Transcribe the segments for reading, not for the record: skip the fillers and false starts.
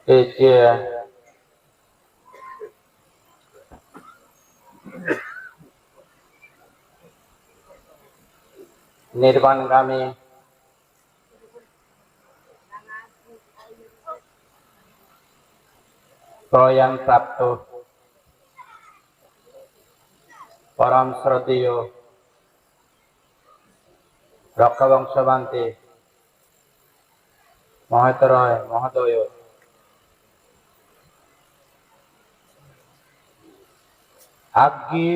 এই যে নির্বাণগামী প্রয়াণপ্রাপ্ত পরম শ্রদ্ধেয় রক্ষাবংশবান্তে মহোদয় মহোদয় আজ্ঞি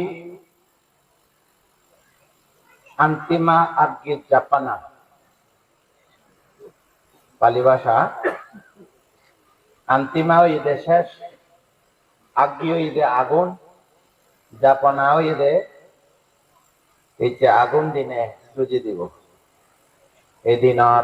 अंतिमा आज्ञे जापाना पाली भाषा अंतिमा इदे शेष आज्ञो इदे आगुन जापानाओ इदे इचे आगुन दिने सुजी दिबो ए दिनार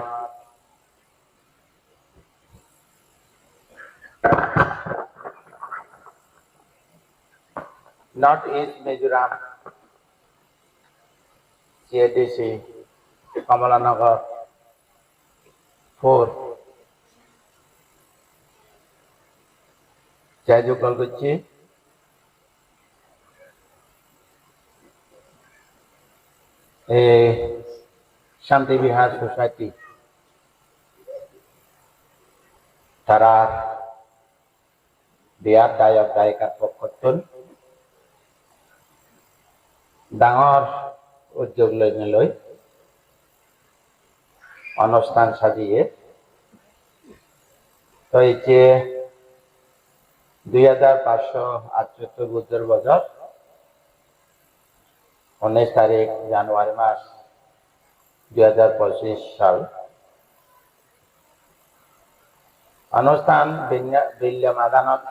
north east Mizoram CADC Kamalanagar 4 जयजुगल गुच्ची शांति विहार सोसाइटी तारा बियार दायक दायिकार पक्षतुन डांगर उद्योग लई अनुष्ठान साजिए तो ये 2578 बुद्धर बजर 19 तारीख জানুয়ারি मास 2025 साल अनुष्ठान बिल्य मैदानत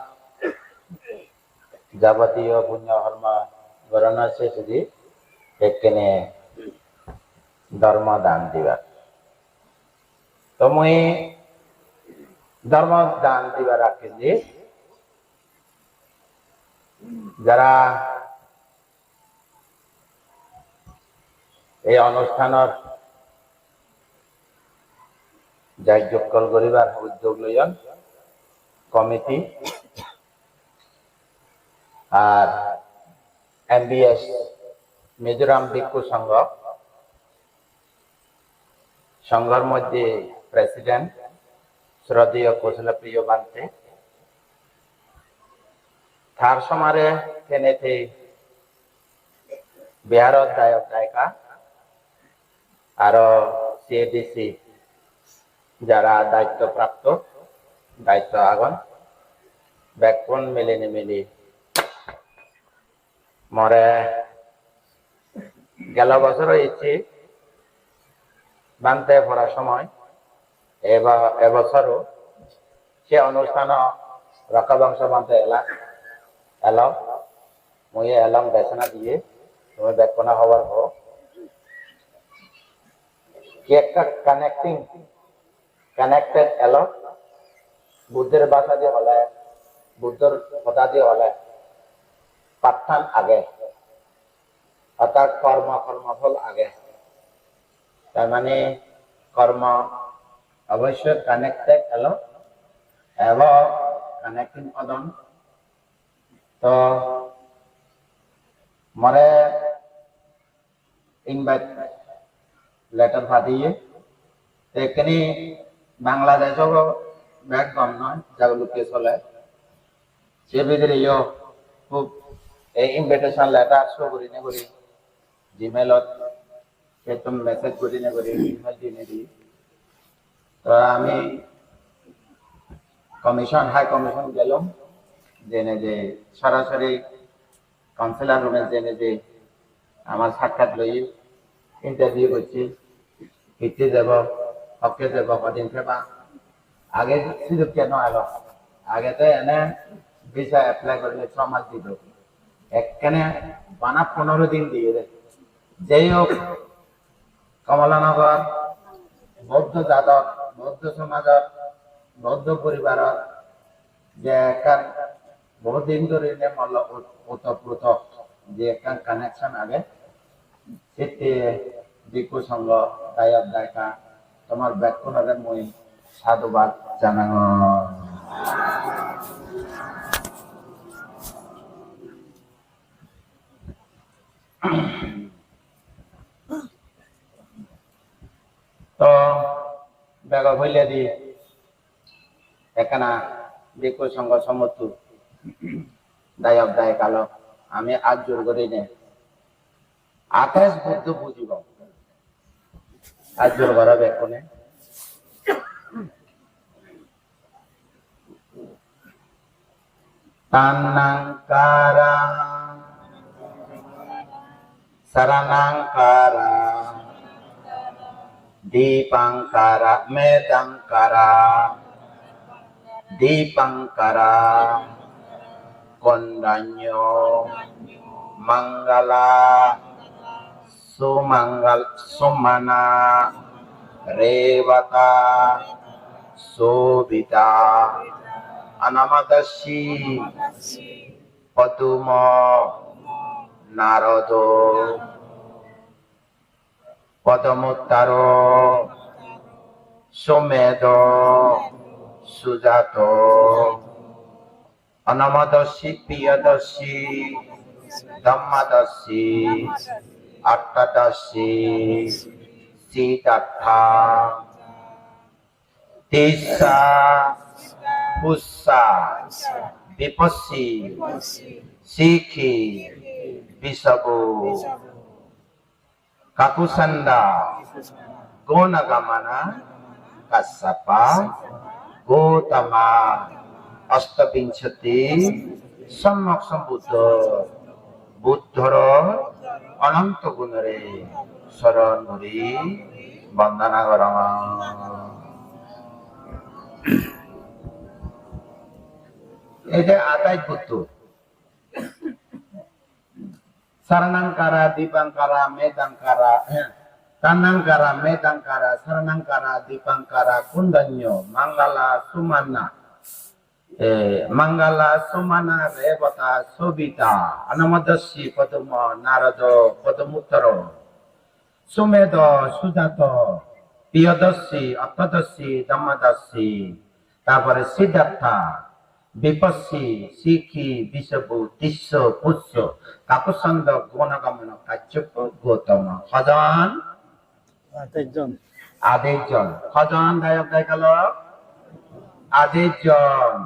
जाबतीय पुण्य धर्म गणना से सुधी एकने धर्म दान दिवा तो मुई धर्म दान दिवा राखिंदी जरा এই অনুষ্ঠানৰ যাজ্ঞকল করিবার উদ্যোগ লয়ন কমিটি আর MBS মিজোরাম ভিক্ষু সংঘ সংঘর মধ্যে প্রেসিডেন্ট শ্রদ্ধেয় কৌশলপ্রিয় বান্তে थार समारे केनेथे बिहारत दायक दायिका और CADC जरा दायित्व प्राप्त दायित्व आगन बैकबोन मिलेनि मिली मरे गेल बছর इच्छे बानते पड़ा समय এবছরও সে অনুষ্ঠান রক্ষাবংশ বানতে एलाव मुझे एलाम घोषणा दिए तुम्हें बैकपना खबर हो कनेक्टेड एलाव बुद्धर भाषा दिए हले बुद्धर पदा दिए हले पाठान आगे अर्थात कर्मफल आगे तार माने कर्म अवश्य कनेक्टेड एलाव एवं कनेक्टिंग अदन तो मरे इनवाइट लेटर फाटिए तेकनी बांग्लादेश को बैक गमन जागलुके चले से बिदरे यो खूब ए इनविटेशन लेटर शो करिने करी जीमेलत के तुम मेसेज करिने करी ईमेल दिने दी तो आमी कमिशन हाई कमिशन गेलम जेने जे सरासरि काउंसिलर रूमे जेने जे आमार साक्षात लई इंटरव्यू करछि किति देब हके देब कदिन फेबा आगे सुযোগ केन आलो आगे तो एने वीजा अप्लाई करले 6 मास दितो एकने बाना 15 दिन दिए दे जेई होक कमलानगर बौद्ध जातक बौद्ध समाज बौद्ध परिवार जे बहुत दिन धरे मल्ल ओतप्रोत जे कनेक्शन आगे सेते भिक्षु संघ दायक दायिका तुम्हार बैककोनरे मैं साधुवाद जानांगो। বেগ হইলে দি একখানা বিক্ষু সংঘ সমর্থু দায়ক দায় কালো আমি আজ জোর করে নে 28 বুদ্ধ বুঝিব আজ জোর করা বেকনে Tanangkara Saranangkara Dipangkara Medangkara Dipangkara Kondanyo Manggala Sumana Revata Sobita Anamadasi Paduma Narado Padamuttaro Sumedo Sujato Anamadasi Piyadasi Dhammadasi Attadasi Siddhartha Tisa Pussa Vipassi Sikhi Visabu Kakusanda Gonagamana Kassapa Gotama Astabinchati Sammak Sambuddha Buddhara Ananta Gunare Saranuri Bandana Garama এটা 28 বুদ্ধ সারণাঙ্কারা দীপাঙ্কারা মেদাঙ্কারা তান্নাঙ্কারা মেদাঙ্কারা সারণাঙ্কারা দীপাঙ্কারা কুন্দন্য মঙ্গলা সুমানা রেবতা সবিতা অনমদস্যি পদম নারদ পদমুত্তর সুমেদ সুজাত প্রিয়দস্যি অপ্পদস্যি দম্মদস্যি তারপরে সিদ্ধার্থা Vipassi, Sikhi, Visabu, Tissa, Pussa, Kapusanda, Gonagamana, Kaccapa, Gotama. Khajan? Adejon. Khajan, Dayak Daikalo? Adejon.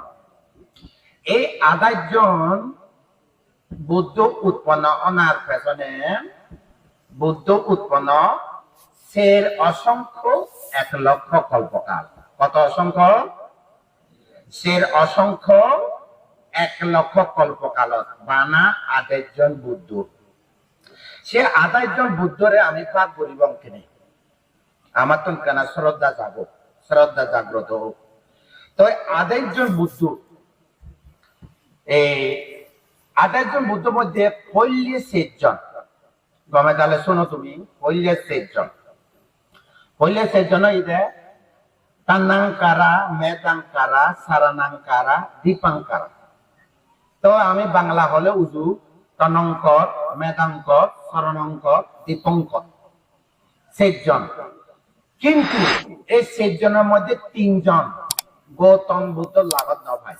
এই 28 জন বুদ্ধ উৎপন্ন honour পেছনে বুদ্ধ উৎপন্ন সের অসংখ্য 1 লক্ষ কল্পকাল কত অসংখ্য সের অসংখ্য 1 লক্ষ কল্পকালত বানা 28 জন বুদ্ধ সে 28 জন বুদ্ধরে আমি পাক করিবম কিনে আমার তো কেন শ্রদ্ধা জাগ্রত হোক তো 28 জন বুদ্ধ এই 28 জন বুদ্ধ মধ্যে 46 জন গমে তাহলে শোনো তুমি 46 জন 46 জন ইদে তান্নাঙ্কারা মেদাঙ্কারা সারানাঙ্কারা দীপাঙ্কারা তো আমি বাংলা হলে উজু তনঙ্কর মেদাঙ্কর সরণঙ্কর দীপঙ্কর 6 জন কিন্তু এই 6 জনের মধ্যে 3 জন গৌতম বুদ্ধ লাগত ন ভাই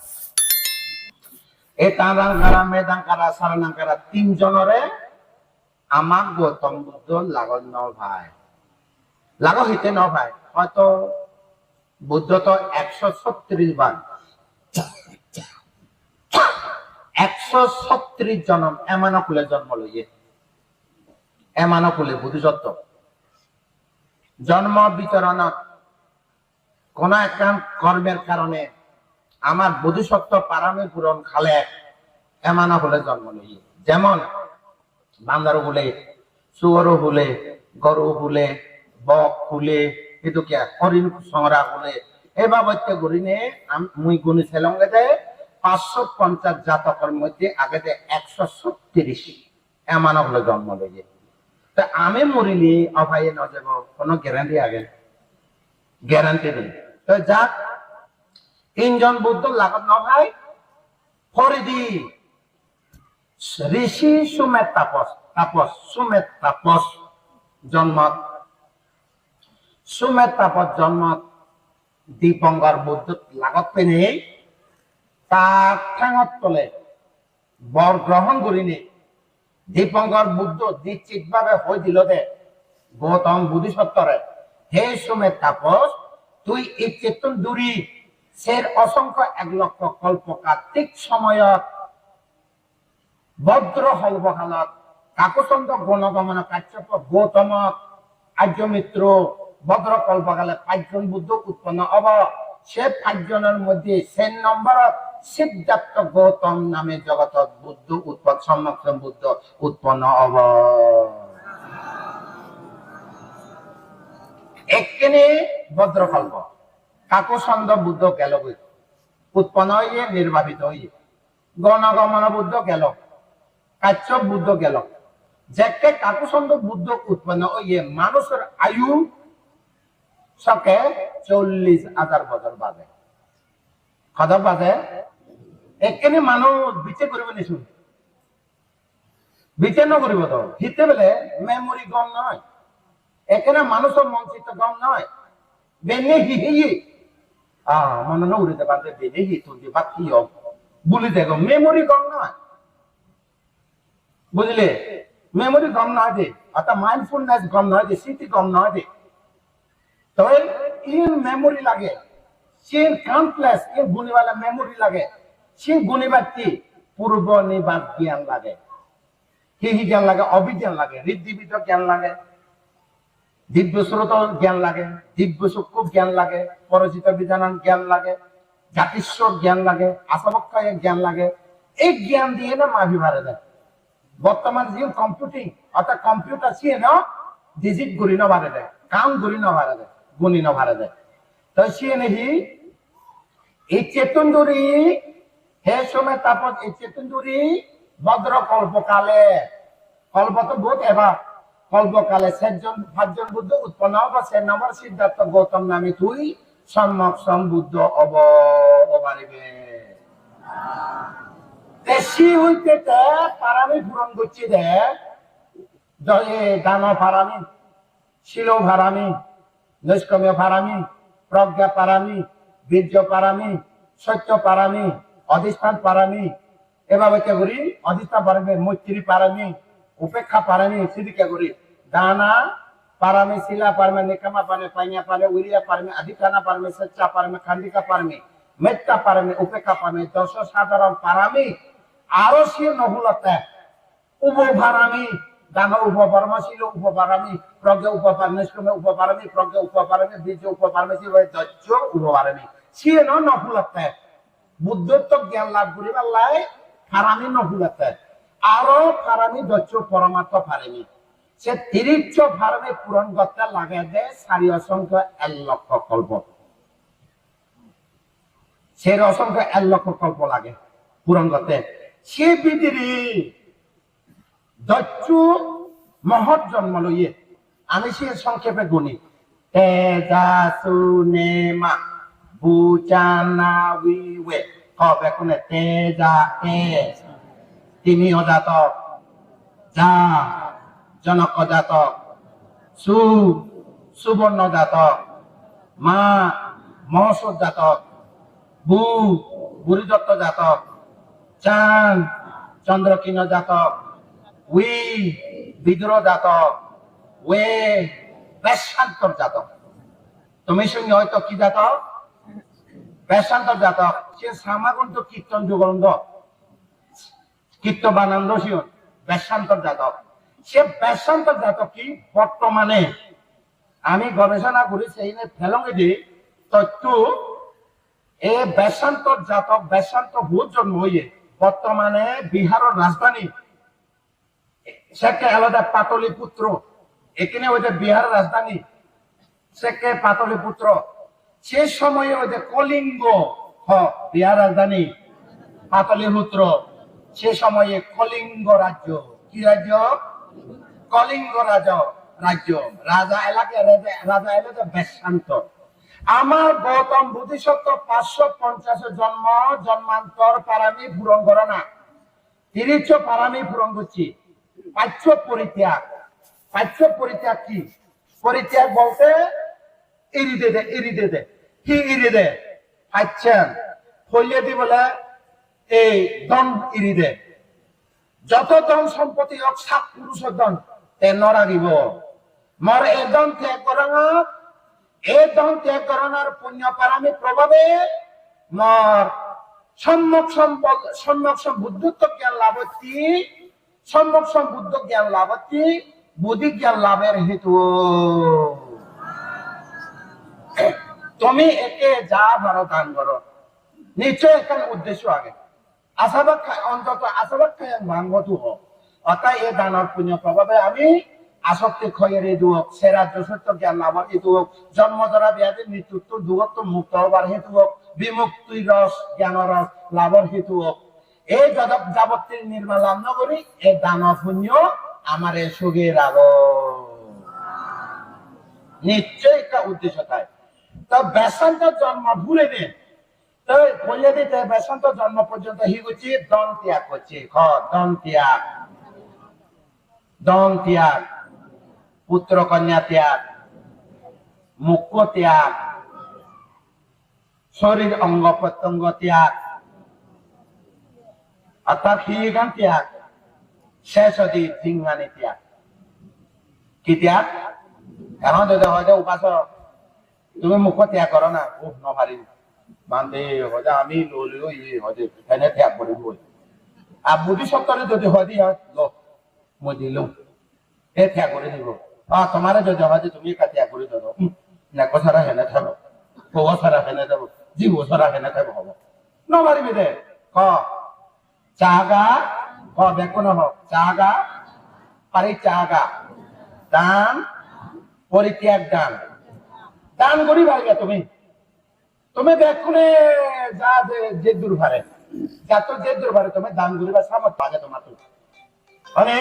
এই তান্নাঙ্কারা মেদাঙ্কারা সারানাঙ্কারা 3 জনরে আমার গৌতম বুদ্ধ লাগত ন ভাই লাগত হইতে ন ভাই হয়তো বুদ্ধ তো 136 বার 136 জন্ম এমানকুলে জন্ম লইয়ে এমানকুলে বুদ্ধত্ব জন্ম বিচরণ কোন একটা কর্মের কারণে আমার বুদ্ধত্ব পারামে পূরণ খালে এমানকুলে জন্ম লইয়ে যেমন বান্দর হুলে শুয়োর হুলে গরু হুলে বক হুলে itu kya horiণ সংরা বলে এই বাবদতে গরিনে মুই গুনি ছেলঙ্গে দে 550 জাতকের মধ্যে আগে দে 136 এমন হলো জন্ম লইয়ে তা আমি মরিলি অভায়ে ন যাব কোনো গ্যারান্টি আগে গ্যারান্টি নেই তো যা 3 জন বুদ্ধ লাগত ন ভাই ফরিদি ঋষি সুমেত তাপস জন্ম সুমেত তাপস জন্ম দীপঙ্কর বুদ্ধ লাগত পেনে তার ঠেঙত তলে বর গ্রহণ করিনি দীপঙ্কর বুদ্ধ নিশ্চিত ভাবে হয়ে দিল দে গৌতম বুদ্ধিসত্তরে হে সুমেত তাপস তুই এই চেতন দূরি সের অসংখ্য 1,00,000 কল্প কার্তিক সময়ত ভদ্র হলবকালত কাকচন্দ্র গণগমন কাশ্যপ গৌতম আর্য মিত্র ভদ্র কল্পকালে 5জন বুদ্ধ উৎপন্ন হব। সে 5জনের মধ্যে 6 নম্বরত সিদ্ধার্থ গৌতম নামে জগতত বুদ্ধ উৎপন্ন সম্যক বুদ্ধ উৎপন্ন হব। এখানে ভদ্রকল্প কাকচন্দ্র বুদ্ধ গেল উৎপন্ন হইয়ে নির্বাপিত হইয়ে, গণগমন বুদ্ধ গেল, কাশ্যপ বুদ্ধ গেল। যেকে কাকচন্দ্র বুদ্ধ উৎপন্ন হইয়ে মানুষের আয়ু সকে 40,000 বছর বাজে। কত বাজে? এখানে মানুষ বিচার করবে নিশুন, বিচার নকরিব তো হিতে বেলে মেমোরি কম নয়। এখানে মানুষের মঞ্চিত কম নয়। বেনে হি মনে না উড়িতে পারবে বেনে হি তুলতে বা কি বলি দেখো মেমোরি কম নয়, বুঝলে? মেমোরি কম নয় যে, অর্থাৎ মাইন্ডফুলনেস কম নয় যে, স্মৃতি কম নয় যে। তবে ইন মেমোরি লাগে, সিন কাউন্টলেস ইন গুণিবালা মেমোরি লাগে। সিন গুণিবার কি পূর্ব নিবাদ জ্ঞান লাগে, হি জ্ঞান লাগে, অভিজ্ঞান লাগে, হৃদীবিদ জ্ঞান লাগে, দিব্য স্রোত জ্ঞান লাগে, দিব্য চক্ষু জ্ঞান লাগে, পরিচিত বিধান জ্ঞান লাগে, জাতিস্বর জ্ঞান লাগে, আশাবক্ষয় জ্ঞান লাগে। এই জ্ঞান দিয়ে না মাভি ভারে দেয়। বর্তমান যে কম্পিউটিং অর্থাৎ কম্পিউটার সিয়ে না ডিজিট গুলি না ভারে দেয়, কাউন্ট গুলি না ভারে দেয়, গুণি না ভারে দেয়। তো সিয়ে নেহি এই চেতনদুরি হে সময় তারপর এই চেতনদুরি ভদ্র কল্পকালে কল্প তো বহুত এবার কল্পকালে 5জন বুদ্ধ উৎপন্ন হবা। 6 নম্বর সিদ্ধার্থ গৌতম নামে তুই সম্যক সম্বুদ্ধ অবারিবে। দেশি হইতে পারামি পূরণ করছি দে, দান পারামি, শিল ভারামি, নৈষ্কম্য পারামি, প্রজ্ঞা পারামি, বীর্য পারামি, সত্য পারামি, অধিষ্ঠান পারামি, এভাবে কে করি অধিষ্ঠান পারামি, মৈত্রী পারামি, উপেক্ষা পারামি, সিদিকে করি দানা পারামি, শিলা পারমে, নিকামা পারমে, পাইয়া পারমে, উড়িয়া পারমে, আধিষ্ঠানা পারমে, সচ্চা পারমে, খান্ডিকা পারমে, মেত্তা পারমে, উপেক্ষা পারমে, 10 সাধারণ পারামি। আরো সে নহলতে উপভারামি, দান উপপারমশীল উপপারামি, প্রজ্ঞা উপপারমেশ্বমে উপপারামি, প্রজ্ঞা উপপারামি, বীর্য উপপারমে, দৈত্য উপপারামি। সে নহলতে বুদ্ধত্ব জ্ঞান লাভ করিবার লাই ফারামি নহলতে আরো ফারামি দৈত্য পরমাত্ম ফারামি। সে 30 ফারামি পূরণ করতে লাগে দে 4 অসংখ্য 1,00,000 কল্প। সে অসংখ্য 1,00,000 কল্প লাগে পূরণ করতে। সে বিদিরি দৈত্য মহৎ জন্ম লইয়ে আমি সে সংক্ষেপে গুণি তেজা সুনেমা বুচানা উইওয়ে কবে কোনে তেজা তিনি অজাতক, যা জনক জাতক, সুবর্ণ জাতক, মা মহসর জাতক, বুড়িদত্ত জাতক, চাঁদ চন্দ্রকিন জাতক, বিদ্রোহ জাতক, বেশান্তর জাতক। তুমি সঙ্গে হয়তো কি জাতক? বেশান্তর জাতক। সে সামাগন্ত কীর্তন যুগন্ধ কীর্তবানন্দ শিওন বেশান্তর জাতক। সে বেশান্তর জাতক কি বর্তমানে আমি গবেষণা করি সেই ফেলঙ্গে যে তথ্য এ বেশান্তর জাতক বেশান্ত ভূত জন্ম হইয়ে বর্তমানে বিহারের রাজধানী সেকে আলাদা পাটলিপুত্র, এখানে ওই যে বিহারের রাজধানী সেকে পাটলিপুত্র। সে সময়ে ওই যে কলিঙ্গ বিহার রাজধানী পাটলিপুত্র। সে সময়ে কলিঙ্গ রাজ্য, কি রাজ্য? কলিঙ্গ রাজ্য। রাজা এলাকা বেশান্ত। আমার গৌতম বোধিসত্ত্ব 550 জন্মান্তর পারামি পূরণ করে না, 30 পারামি পূরণ করছি। পাঠ্য পরিত্যাগ কি? পরিত্যাগ বলতে এড়িয়ে দে কি এড়িয়ে দে পাচ্ছেন হইলে দি বলে এই দন এড়িয়ে দে। যত ধন সম্পত্তি হোক 7 পুরুষের দন তে নরাগিব মর এ দন ত্যাগ করা এই দন ত্যাগ করানোর পুণ্য পারামি প্রভাবে মর সম্যক বুদ্ধত্ব জ্ঞান লাভতি সম্যক বুদ্ধ জ্ঞান লাভতি বুদ্ধি জ্ঞান লাভের হেতু তুমি একে যা ভালো দান করো নিশ্চয় এখানে উদ্দেশ্য আগে আশাবাদ অন্তত আশাবাদ খায় ভাঙ্গত হোক অর্থাৎ এই দানের পুণ্য প্রভাবে আমি আসক্তি ক্ষয়ের এই দুঃখ সেরাজ্য সত্য জ্ঞান লাভের হেতু হোক জন্ম দ্বারা ব্যাধি মৃত্যুত্ব দুঃখ মুক্ত হবার হেতু হোক বিমুক্তি রস জ্ঞান রস লাভের হেতু হোক এই যাবতীয় নির্মাণ লাভ নগরী এই দান পুণ্য আমার সুখে রাগ নিশ্চয় একটা উদ্দেশ্য তাই তো বেসান্ত জন্ম ভুলে দিন তো বলে দিতে বেসান্ত জন্ম পর্যন্ত হি করছি দন ত্যাগ করছি দন ত্যাগ পুত্র কন্যা ত্যাগ মুখ্য ত্যাগ শরীর অঙ্গ প্রত্যঙ্গ ত্যাগ অর্থাৎ হিগান ত্যাগ শেষ অধি সিংহানি ত্যাগ কি ত্যাগ এখন যদি হয়তো উপাসক তুমি মুখ্য ত্যাগ করো না ও নভারি বান্ধে হয়তো আমি ললিও হয়তো এনে ত্যাগ করে বই আর বুদ্ধি সপ্তাহে যদি হয়তো মই দিলুম এ ত্যাগ করে দিব তোমার যদি হয়তো তুমি ত্যাগ করে দেবো নেক সারা হেনে থাকো বউ সারা হেনে যাবো জীব সারা হেনে থাকবো হব নমারিবি দে ক চাগা ক দেখো না হোক চাগা পারি চাগা দান পরিত্যাগ দান দান করি ভাইগা তুমি দেখুনে যা যে দুর্ভারে যা তো যে দুর্ভারে তুমি দান করিবার সামর্থ্য পাগে তোমার তো মানে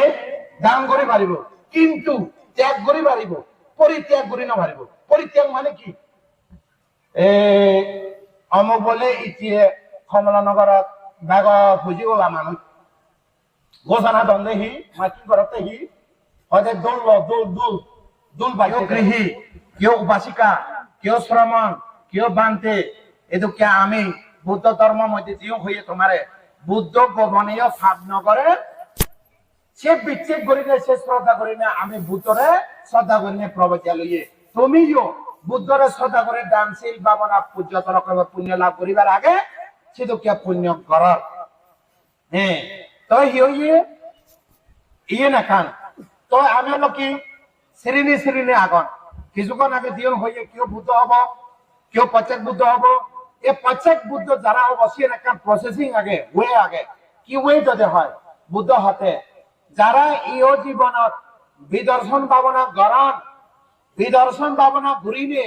দান করি পারিব কিন্তু ত্যাগ করি পারিব পরিত্যাগ করি না পারিব পরিত্যাগ মানে কি অমুক বলে ইতিয়ে কমলানগরত বেগ পুঁজি ওলা মানুষ ঘোষণা দ্বন্দ্বে হি মাটি করতে হি হয়তো দুল বাক্য গৃহী কেউ উপাসিকা কেউ শ্রমণ কেউ বানতে এদিকে আমি বুদ্ধ ধর্ম মধ্যে জিও হয়ে তোমারে বুদ্ধ গোপনীয় ভাব নগরে সে বিচ্ছেদ করি না সে শ্রদ্ধা করি না আমি বুদ্ধরে শ্রদ্ধা করি না প্রবচা লইয়ে তুমিও বুদ্ধরে শ্রদ্ধা করে দানশীল ভাবনা পূজ্য পুণ্য লাভ করিবার আগে সেদিকে পুণ্য কর হ্যাঁ তো ইয়ে না খান তো আমি হলো কি শ্রেণী আগন কিছুক্ষণ আগে দিন হয়ে কেউ বুদ্ধ হব কেউ প্রত্যেক বুদ্ধ হব এই প্রত্যেক বুদ্ধ যারা হব সে একটা প্রসেসিং আগে কি ওয়ে যদি হয় বুদ্ধ হতে যারা ইয় জীবনত বিদর্শন ভাবনা ঘুরিনে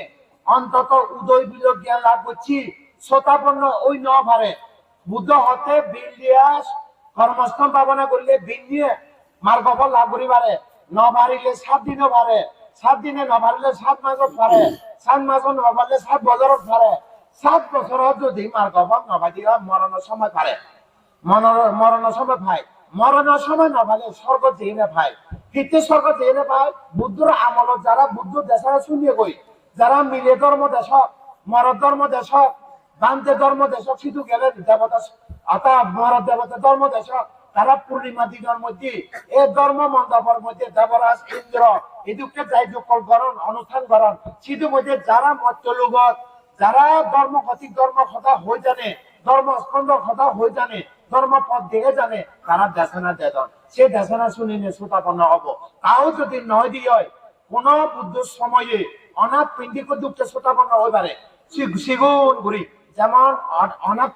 অন্তত উদয় বিলোক জ্ঞান লাভ করছি শ্রোতাপন্ন ওই ন ভারে বুদ্ধ হতে বিলিয়াস কর্মস্থল ভাবনা করলে বিল নিয়ে মার্গফল লাভ করিবারে ন ভারিলে 7 দিনও ভারে 7 দিনে ন ভারিলে 7 মাসত ভারে 7 মাসত ন ভারিলে 7 বছরত ভারে 7 বছরত যদি মার্গফল ন ভারিলে মরণের সময় ভারে মরণের সময় ভাই মরণের সময় ন ভালে স্বর্গ যেনে ভাই হিতে স্বর্গ যেনে ভাই বুদ্ধর আমলত যারা বুদ্ধ দেশা শুনিয়ে কই যারা মিলে ধর্ম দেশক মরদ ধর্ম দেশক বান্তে ধর্ম দেশক সিধু গেলে দেবতা অর্থাৎ মরদ দেবতা ধর্ম দেশক তারা পূর্ণিমা দিনের মধ্যে এই ধর্ম মণ্ডপের মধ্যে দেবরাজ ইন্দ্র এদিকে যাই সকল করণ অনুষ্ঠান করণ সিধু মধ্যে যারা মত্যলুগত যারা ধর্মগতিক ধর্ম কথা হয়ে জানে ধর্ম স্কন্ধ কথা হয়ে জানে ধর্ম পথ দেখে জানে তারা দেশনা দেদন সে দেশনা শুনিনে শ্রোতাপন্ন হব তাও যদি নয় দিয়ে কোন বুদ্ধ সময়ে অনাথ পিণ্ডিক দুঃখে শ্রোতাপন্ন হয়ে পারে সিগুন ঘুরি যেমন অনাথ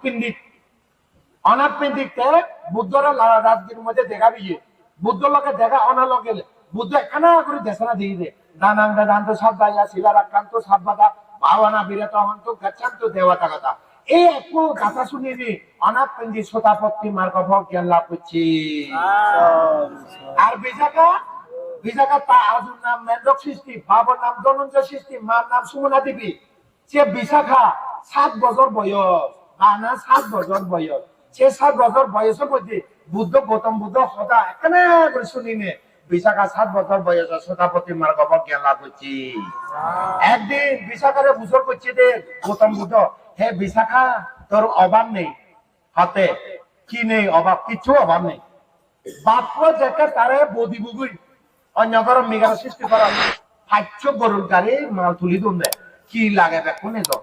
পিণ্ডিককে বুদ্ধরা রাজগীর মধ্যে দেখা দিয়ে বুদ্ধ লোকে দেখা অনালকে বুদ্ধ একখানা করে দেশনা দিয়ে দে দানাঙ্গা দান্ত সব দায়া শিলার আক্রান্ত সব বাধা ভাবনা বিরত হন্ত গচ্ছান্ত দেবতা কথা এই একটু কথা শুনিনি অনাথ পিণ্ডি শ্রোতাপত্তি মার্গ জ্ঞান লাভ করছি আর বিজাকা তা আজুর নাম মেন্ডক সৃষ্টি বাবার নাম ধনঞ্জয় সৃষ্টি মার নাম সুমনা দেবী সে বিশাখা 7 বছর বয়স না 7 বছর বয়স সে 7 বছর বয়সের মধ্যে বুদ্ধ গৌতম বুদ্ধ সদা এখানে করে শুনিনে বিশাখা 7 বছর বয়স শ্রোতাপতি মার্গ জ্ঞান লাভ করছি একদিন বিশাখারে বুঝর করছে যে গৌতম বুদ্ধ হে বিশাখা তোর অভাব নেই হাতে কি নেই অভাব কিছু অভাব নেই বাপ্য যেটা তারে বদি বুগুই অন্য ঘর মেঘার সৃষ্টি করা 500 গরুর গাড়ি মাল তুলি দুন দেয় কি লাগে বেকুনে যাও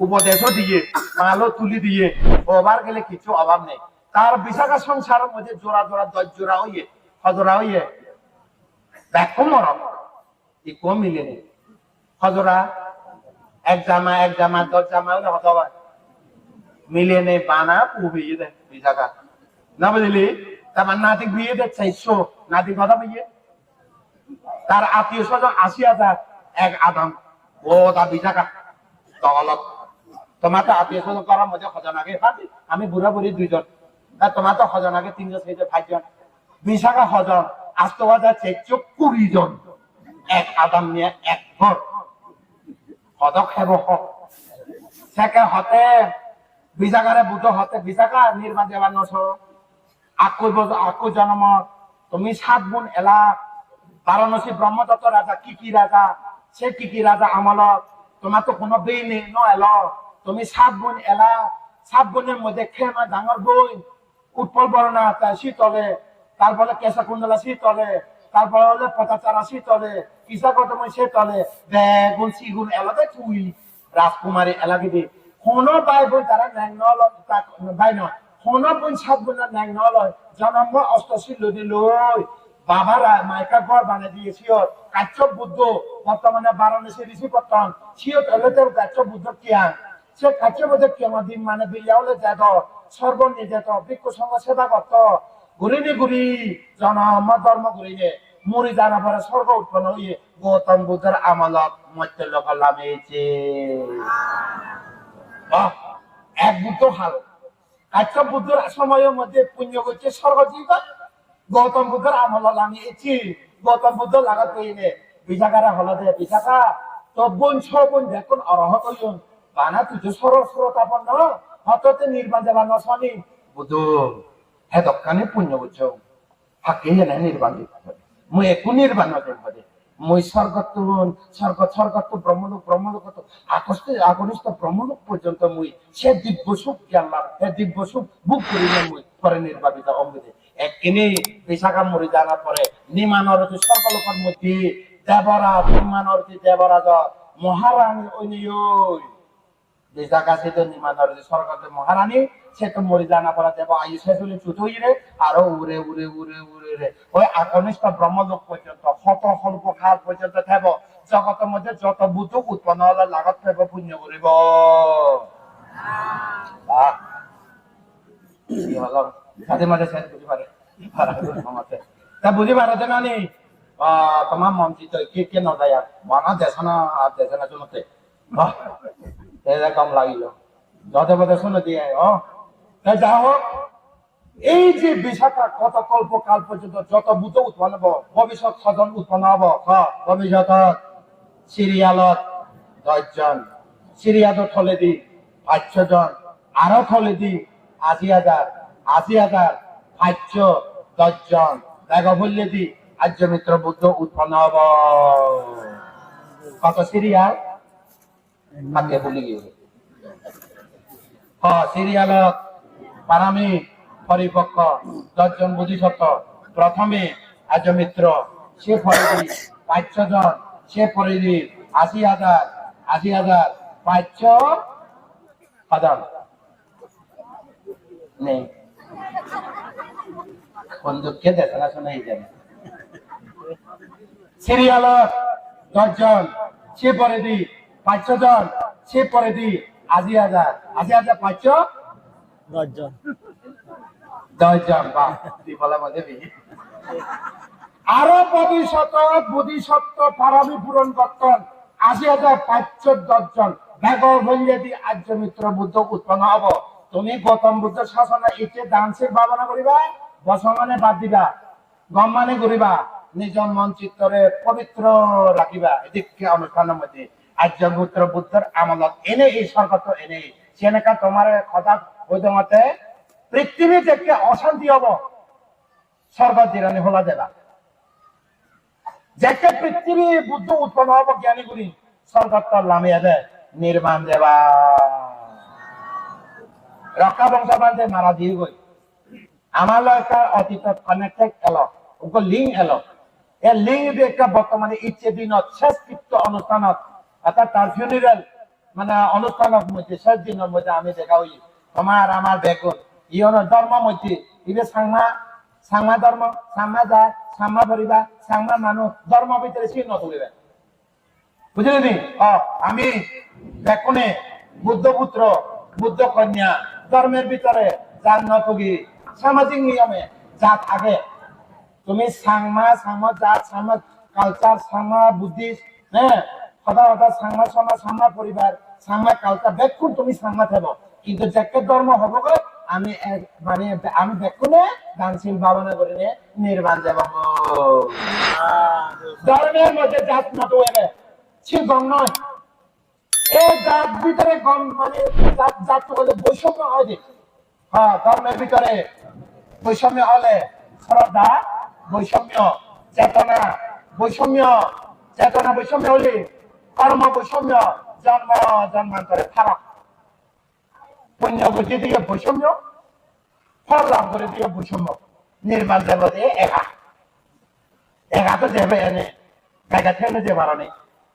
উপদেশও দিয়ে মালও তুলি দিয়ে ওভার গেলে কিছু অভাব নেই তার বিশাখা সংসারের মধ্যে জোড়া জোড়া 10 জোড়া হইয়ে হজরা হইয়ে দেখো মরম ইকো মিলে নেই হজরা এক জামা 10 জামা হলে হত মিলে নেই বানা পুবিয়ে দেয় বিশাখা না বুঝলি তারপর নাতিক বিয়ে দেয় 400 নাতিক কথা বিয়ে তার আত্মীয় স্বজন 80,000 এক আদাম ও তা বিশাখা তলত তোমার তো আত্মীয় স্বজন করার মধ্যে খজানাকে আমি বুড়া বুড়ি 2 জন তোমার তো খজানাকে 3 জন 5 জন বিশাখা হজন আসতে বাজার 20 জন এক আদাম নিয়ে এক ঘর হদক হেব সেকে হতে বিশাখারে বুঝো হতে বিশাখা নির্বাণ দেবার নশ আকু জন্ম তুমি 7 গুণ এলা বারাণসী ব্রহ্মদত্ত রাজা কি রাজা সে কি রাজা আমলত তোমার তো কোনো বেই নেই ন এল তুমি 7 গুণ এলা 7 গুণের মধ্যে খেমা ডাঙর বই উৎপল বর্ণা শীতলে তারপরে কেশা কুণ্ডলা শীতলে তারপরে হলে পতাচারা শীতলে কিসা কতময় শীতলে বেগুন সিগুন এলাতে তুই রাজকুমারী এলাকে দি কোন বাই বই তারা ন্যাং বাই নয় কোন বই 7 গুণের ন্যাং নলয় জন্ম অষ্টশী লদি লই বাবারা মাইকা ঘর বানিয়ে দিয়েছিল কাশ্যপ বুদ্ধ বর্তমানে বারাণসী ঋষি পত্তন সিও তলেতে কাশ্যপ বুদ্ধ কিয়া সে কাশ্যপ বুদ্ধ কিয়া দিন মানে বিলিয়ালে যেত সর্বনি যেত ভিক্ষু সঙ্গ সেবা করত ঘুরি জনম ধর্ম ঘুরিয়ে মরি জানা পরে স্বর্গ উৎপন্ন হইয়ে গৌতম বুদ্ধের আমলত মধ্য লোক লাভেছে এক বুদ্ধ হাল কাশ্যপ বুদ্ধের সময়ের মধ্যে পুণ্য করছে স্বর্গ জীবন গৌতম বুদ্ধের আমল লামিয়েছি গৌতম বুদ্ধ লাগাত কইলে বিশাখারা হলদে বিশাখা তো বোন ছবন দেখুন অরহত ইউন বানা তুই সরস্রতাপন্ন হততে নির্বাণ দেবান শনি বুদ্ধ হে দক্কানে পুণ্য বুঝছ ফাঁকে হেনে নির্বাণ দিতে মই একু নির্বাণ দেবে মই স্বর্গত ব্রহ্মলোক আগনিষ্ঠ ব্রহ্মলোক পর্যন্ত মই সে দিব্য সুখ জ্ঞান লাভ হে দিব্য সুখ বুক করিলে মই পরে নির্বাচিত অমৃত একদিনে বিশাখা মরি জানার পরে নিমানরতি সর্বলোকের মধ্যে দেবরাজ নিমানরতি দেবরাজ মহারানী বিশাখা সে তো নিমানরতি সরকারের মহারানী সে তো মরি জানা পরে দেব আয়ু শেষ হলে চুত রে আরো উড়ে রে ওই আকনিষ্ঠ ব্রহ্মলোক পর্যন্ত শত স্বল্প কাল পর্যন্ত থাকব জগতের মধ্যে যত বুদ্ধ উৎপন্ন হলে লাগত থাকব পুণ্য করিব মাঝে মাঝে শেষ বুঝি পারে তা বুঝি পারে না নি তোমার মন্ত্রী তো কে নদায়া বানা দেশনা আর দেশনা শুনতে কম লাগিল যতে পথে শুনে দিয়ে যা হোক এই যে বিশাখা কত কল্প কাল পর্যন্ত যত বুদ্ধ উৎপন্ন হব ভবিষ্যৎ সজন উৎপন্ন হব ভবিষ্যৎ সিরিয়ালত 10 জন সিরিয়াত থলে দি 500 জন আরো থলে দি 80,000 510 জন দেখা বললে দি আর্য মিত্র বুদ্ধ উৎপন্ন হব কত সিরিয়াল তাকে বলে গিয়ে সিরিয়ালত পারামি পরিপক্ষ 10 জন বুদ্ধিসত্ত্ব প্রথমে আর্য মিত্র সে পরিধি 500 জন সে পরিধি 80,000 500,000 নেই বন্ধুকে দেখা শোনাই যাবে সিরিয়ালত 10 জন সে পরিধি 500 জন সে পরিধি 80,000 500 10 জন আরো বোধিসত্ত্ব পারমি পূরণ করতেন 80,510 জন আর্য মিত্র বুদ্ধ উৎপন্ন হব তুমি গৌতম বুদ্ধ শাসনে ইচ্ছে দানশীল ভাবনা করিবা বসমানে বাদ দিবা গম মানে করিবা নিজ মন চিত্তরে পবিত্র রাখিবা এদিকে অনুষ্ঠানের মধ্যে আর্য মিত্র বুদ্ধের আমলত এনে এই সরকার এনে সেনেকা তোমার কথা হইতে মতে পৃথিবী থেকে অশান্তি হব স্বর্গ দিরানি হলা দেবা যেকে পৃথিবী বুদ্ধ উৎপন্ন হব জ্ঞানী গুলি স্বর্গত্ব লামিয়ে দে নির্মাণ দেবা রক্ষা বংশবান্ধে মারা দিয়ে গই আমার একটা অতীত কানেক্টেড এলো লিঙ্ক এলো এই লিঙ্ক একটা বর্তমানে ইচ্ছে দিনত শেষ কৃত্য অনুষ্ঠানত অর্থাৎ তার ফিউনারেল মানে অনুষ্ঠানের মধ্যে শেষ দিনের মধ্যে আমি দেখা হই তোমার আমার বেগুন ইয়ন ধর্ম মধ্যে ইবে সাংমা ধর্ম সাংমা জাত সাংমা পরিবার সাংমা মানুষ ধর্ম ভিতরে চিহ্ন তুলিবে বুঝলি আমি বেগুনে বুদ্ধপুত্র বুদ্ধ কন্যা ধর্মের ভিতরে যার নতুগি সামাজিক নিয়মে জাত আগে তুমি সাংমা জাত সাংমা কালচার সাংমা বুদ্ধিস্ট হ্যাঁ কথা সাংমা সমাজ সাংমা পরিবার সাংমা কালচার বেকুন তুমি সাংমা থাকো কিন্তু যাকে ধর্ম হবো গো আমি মানে আমি বেকুনে দানশীল ভাবনা করে নির্বাণ যাব ধর্মের মধ্যে জাত মত হয়ে সে গম নয় এই জাত ভিতরে গম মানে জাত হলে বৈষম্য হয় যে হ্যাঁ ধর্মের ভিতরে বৈষম্য হলে শ্রদ্ধা বৈষম্য চেতনা বৈষম্য হলে কর্ম বৈষম্য জন্মান্তরে ফারাক পুণ্য গতি দিকে বৈষম্য ফল লাভ করে দিকে বৈষম্য নির্মাণ দেব দিয়ে একা তো দেবে এনে জায়গা থেকে যে বাড়ানি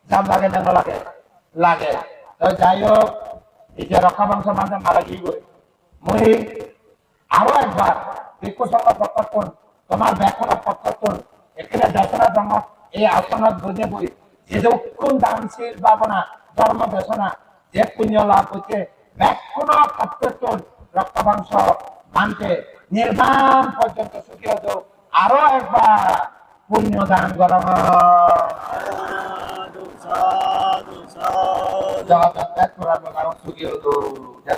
দাম লাগে না লাগে তো যাই হোক এই যে রক্ষা বংশ মাঝে মারা গিয়ে করে মই আরো একবার বিকুশল প্রত্যার্পণ তোমার ব্যাকুল প্রত্যার্পণ এখানে দেশনা জন্ম এই আসনত বুঝে বই যে কোন দানশীল ভাবনা ধর্ম দেশনা যে পুণ্য লাভ হচ্ছে ব্যাকুল প্রত্যার্পণ রক্ষা বংশ মানতে নির্মাণ পর্যন্ত সুখী হতো আরো একবার পুণ্য দান করা জগৎ ত্যাগ করার সুখী হতো